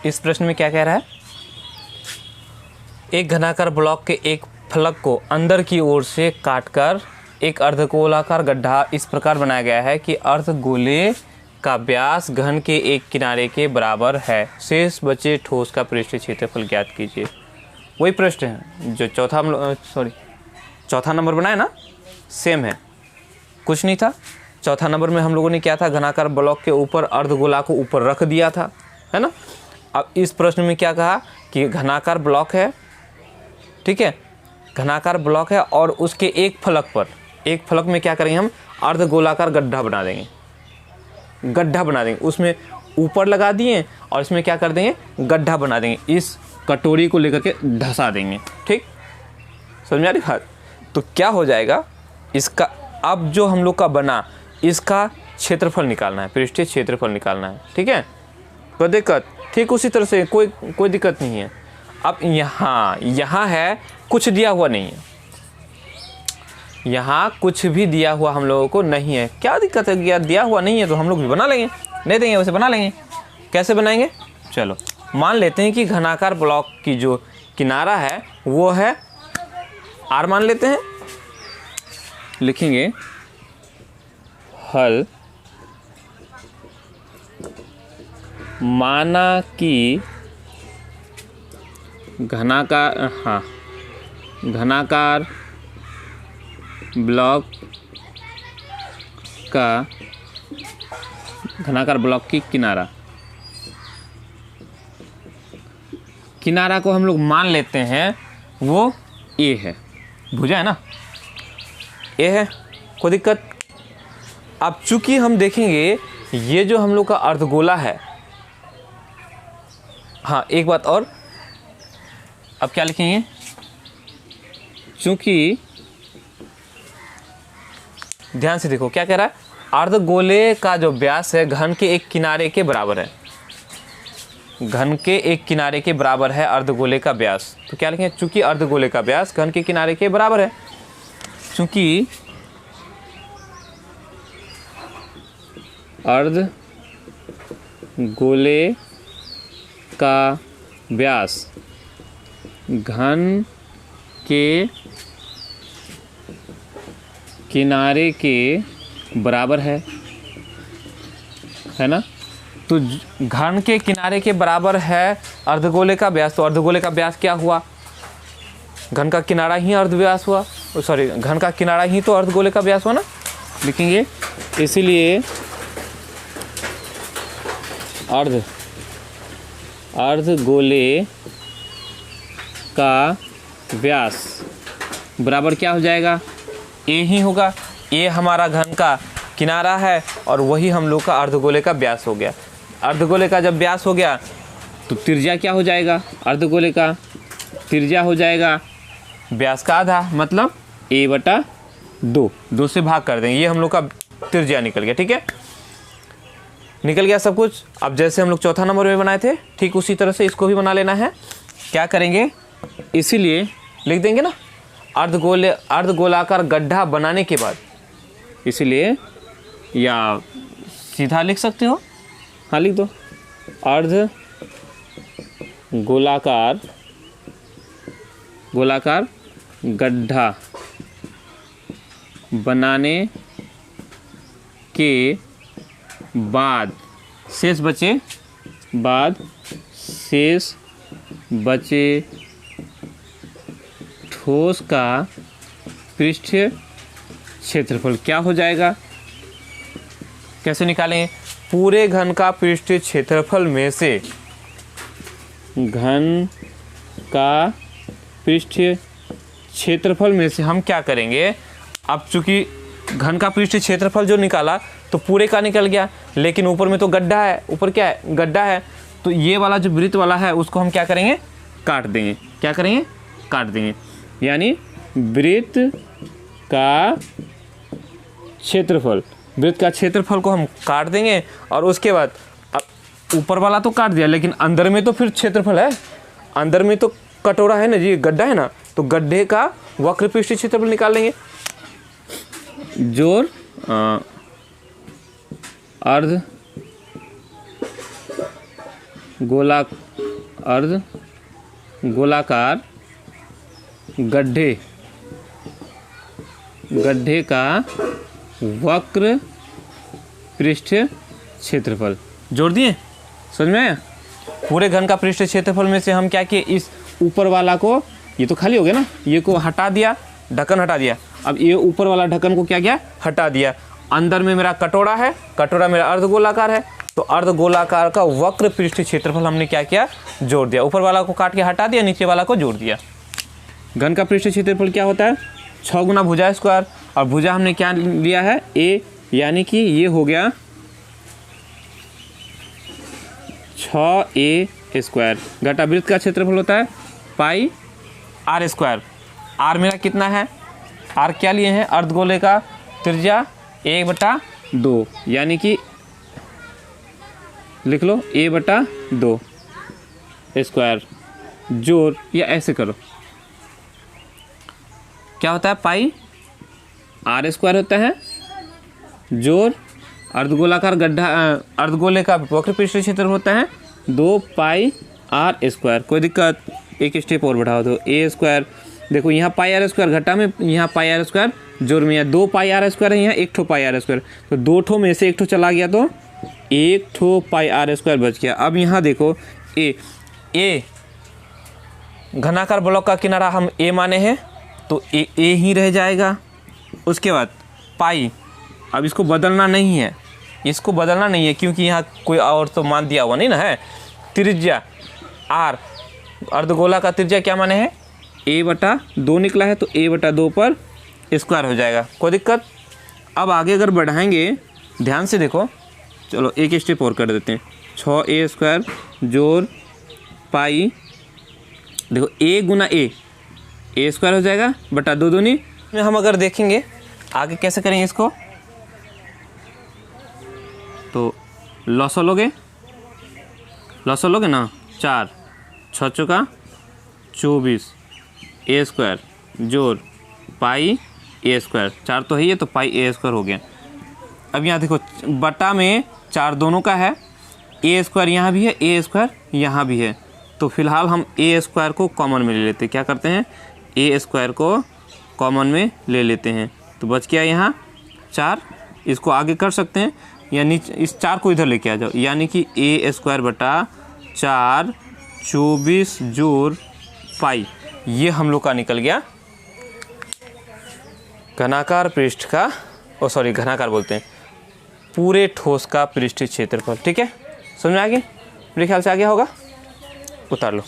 इस प्रश्न में क्या कह रहा है, एक घनाकार ब्लॉक के एक फलक को अंदर की ओर से काटकर एक अर्धगोलाकार गड्ढा इस प्रकार बनाया गया है कि अर्धगोले का व्यास घन के एक किनारे के बराबर है, शेष बचे ठोस का पृष्ठीय क्षेत्रफल ज्ञात कीजिए। वही प्रश्न है जो चौथा नंबर बनाया ना, सेम है, कुछ नहीं था। चौथा नंबर में हम लोगों ने क्या था, घनाकार ब्लॉक के ऊपर अर्धगोला को ऊपर रख दिया था, है ना। अब इस प्रश्न में क्या कहा कि घनाकार ब्लॉक है, ठीक है, घनाकार ब्लॉक है और उसके एक फलक में क्या करेंगे हम, अर्धगोलाकार गड्ढा बना देंगे, उसमें ऊपर लगा दिए और इसमें क्या कर देंगे, गड्ढा बना देंगे, इस कटोरी को लेकर के धंसा देंगे। ठीक, समझ में आ रही बात। तो क्या हो जाएगा इसका, अब जो हम लोग का बना इसका क्षेत्रफल निकालना है, पृष्ठीय क्षेत्रफल निकालना है। ठीक है, कोई दिक्कत, ठीक उसी तरह से कोई दिक्कत नहीं है। अब यहाँ है, कुछ दिया हुआ नहीं है, यहाँ कुछ भी दिया हुआ हम लोगों को नहीं है, क्या दिक्कत है, दिया हुआ नहीं है तो हम लोग भी बना लेंगे, नहीं देंगे वैसे बना लेंगे। कैसे बनाएंगे, चलो मान लेते हैं कि घनाकार ब्लॉक की जो किनारा है वो है r मान लेते हैं, लिखेंगे हल माना कि घनाकार ब्लॉक की किनारा को हम लोग मान लेते हैं वो ए है, बुझा है ना, ए है, कोई दिक्कत। अब चूंकि हम देखेंगे ये जो हम लोग का अर्धगोला है, हाँ एक बात और, अब क्या लिखेंगे, चूंकि ध्यान से देखो क्या कह रहा है, अर्धगोले का जो व्यास है घन के एक किनारे के बराबर है, घन के एक किनारे के बराबर है अर्धगोले का व्यास। तो क्या लिखेंगे, चूंकि अर्धगोले का व्यास घन के किनारे के बराबर है, चूंकि अर्धगोले का व्यास घन के किनारे के बराबर है ना। तो घन के किनारे के बराबर है अर्धगोले का व्यास, तो अर्धगोले का व्यास क्या हुआ, घन का किनारा ही अर्धव्यास हुआ, सॉरी घन का किनारा ही तो अर्धगोले का व्यास हुआ ना, लिखेंगे इसीलिए अर्धगोले का व्यास बराबर क्या हो जाएगा, ए ही होगा, ए हमारा घन का किनारा है और वही हम लोग का अर्धगोले का व्यास हो गया। अर्धगोले का जब व्यास हो गया तो त्रिज्या क्या हो जाएगा, अर्धगोले का त्रिज्या हो जाएगा व्यास का आधा, मतलब a/2, 2 से भाग कर देंगे, ये हम लोग का त्रिज्या निकल गया। ठीक है, निकल गया सब कुछ। अब जैसे हम लोग चौथा नंबर में बनाए थे ठीक उसी तरह से इसको भी बना लेना है। क्या करेंगे, इसीलिए लिख देंगे ना अर्धगोलाकार गड्ढा बनाने के बाद, इसीलिए या सीधा लिख सकते हो, हाँ लिख दो, अर्धगोलाकार गड्ढा बनाने के बाद शेष बचे ठोस का पृष्ठीय क्षेत्रफल क्या हो जाएगा, कैसे निकालेंगे, पूरे घन का पृष्ठीय क्षेत्रफल में से हम क्या करेंगे, अब चूंकि घन का पृष्ठीय क्षेत्रफल जो निकाला तो पूरे का निकल गया, लेकिन ऊपर में तो गड्ढा है, ऊपर क्या है, गड्ढा है, तो ये वाला जो वृत्त वाला है उसको हम क्या करेंगे, काट देंगे, क्या करेंगे, काट देंगे, यानी वृत्त का क्षेत्रफल को हम काट देंगे और उसके बाद ऊपर वाला तो काट दिया, लेकिन अंदर में तो फिर क्षेत्रफल है, अंदर में तो कटोरा है ना जी, गड्ढा है ना, तो गड्ढे का वक्र पृष्ठीय क्षेत्रफल निकाल लेंगे। जोड़ अर्धगोलाकार अर्ध गोलाकार गड्ढे का वक्र पृष्ठ क्षेत्रफल। जोड़ दिए, समझ में आया? पूरे घन का पृष्ठ क्षेत्रफल में से हम क्या किए, इस ऊपर वाला को, ये तो खाली हो गया ना, ये को हटा दिया, ढक्कन हटा दिया। अब ये ऊपर वाला ढक्कन को क्या किया, हटा दिया। अंदर में मेरा कटोरा है, कटोरा मेरा अर्धगोलाकार है, तो अर्धगोलाकार का वक्र पृष्ठ क्षेत्रफल हमने क्या किया, जोड़ दिया। ऊपर वाला को काट के हटा दिया, नीचे वाला को जोड़ दिया। घन का पृष्ठ क्षेत्रफल क्या होता है, 6 गुना भुजा स्क्वायर, और भुजा हमने क्या लिया है, ए, यानी कि ये हो गया 6a स्क्वायर। घटावृत्त का क्षेत्रफल होता है पाई आर स्क्वायर। आर मेरा कितना है, आर क्या लिए हैं, अर्धगोले का त्रिज्या 1/2, यानी कि लिख लो a/2 स्क्वायर, जोड़, या ऐसे करो, क्या होता है, पाई आर स्क्वायर होता है, जोड़ अर्धगोलाकार गड्ढा, अर्धगोले का वक्र पृष्ठ क्षेत्र होता है 2 पाई आर स्क्वायर। कोई दिक्कत, एक स्टेप और बढ़ाओ तो ए स्क्वायर। देखो यहाँ पाई आर स्क्वायर घटा में, यहाँ पाई आर स्क्वायर जोड़ में, यहाँ 2 पाई आर स्क्वायर है, यहाँ 1 ठो पाई आर स्क्वायर, तो 2 ठो में से 1 ठो चला गया तो 1 ठो पाई आर स्क्वायर बच गया। अब यहाँ देखो ए घनाकार ब्लॉक का किनारा हम ए माने हैं, तो ए ही रह जाएगा। उसके बाद पाई, अब इसको बदलना नहीं है, इसको बदलना नहीं है, क्योंकि यहाँ कोई और तो मान दिया हुआ नहीं ना है। त्रिज्या आर, अर्धगोला का त्रिज्या क्या माने हैं, a/2 निकला है, तो a/2 पर स्क्वायर हो जाएगा। कोई दिक्कत। अब आगे अगर बढ़ाएंगे, ध्यान से देखो, चलो एक स्टेप और कर देते हैं, 6a स्क्वायर जोड़ पाई, देखो a गुना a स्क्वायर हो जाएगा बटा 2 दूनी में। हम अगर देखेंगे आगे कैसे करेंगे इसको, तो लॉसो लोगे ना, 4 6 चौका 24 a स्क्वायर जोड़ पाई a स्क्वायर, 4 तो है ये, तो पाई a स्क्वायर हो गया। अब यहाँ देखो बटा में 4 दोनों का है, a स्क्वायर यहाँ भी है, a स्क्वायर यहाँ भी है, तो फिलहाल हम a स्क्वायर को कॉमन में ले लेते हैं। क्या करते हैं, a स्क्वायर को कॉमन में ले लेते हैं, तो बच गया यहाँ 4। इसको आगे कर सकते हैं, या नीचे इस 4 को इधर लेके आ जाओ, यानी कि a स्क्वायर बटा 4 24 जोड़ पाई, ये हम लोग का निकल गया घनाकार पृष्ठ का, घनाकार बोलते हैं, पूरे ठोस का पृष्ठीय क्षेत्रफल। ठीक है, समझ में आ गया, मेरे ख्याल से आ गया होगा, उतार लो।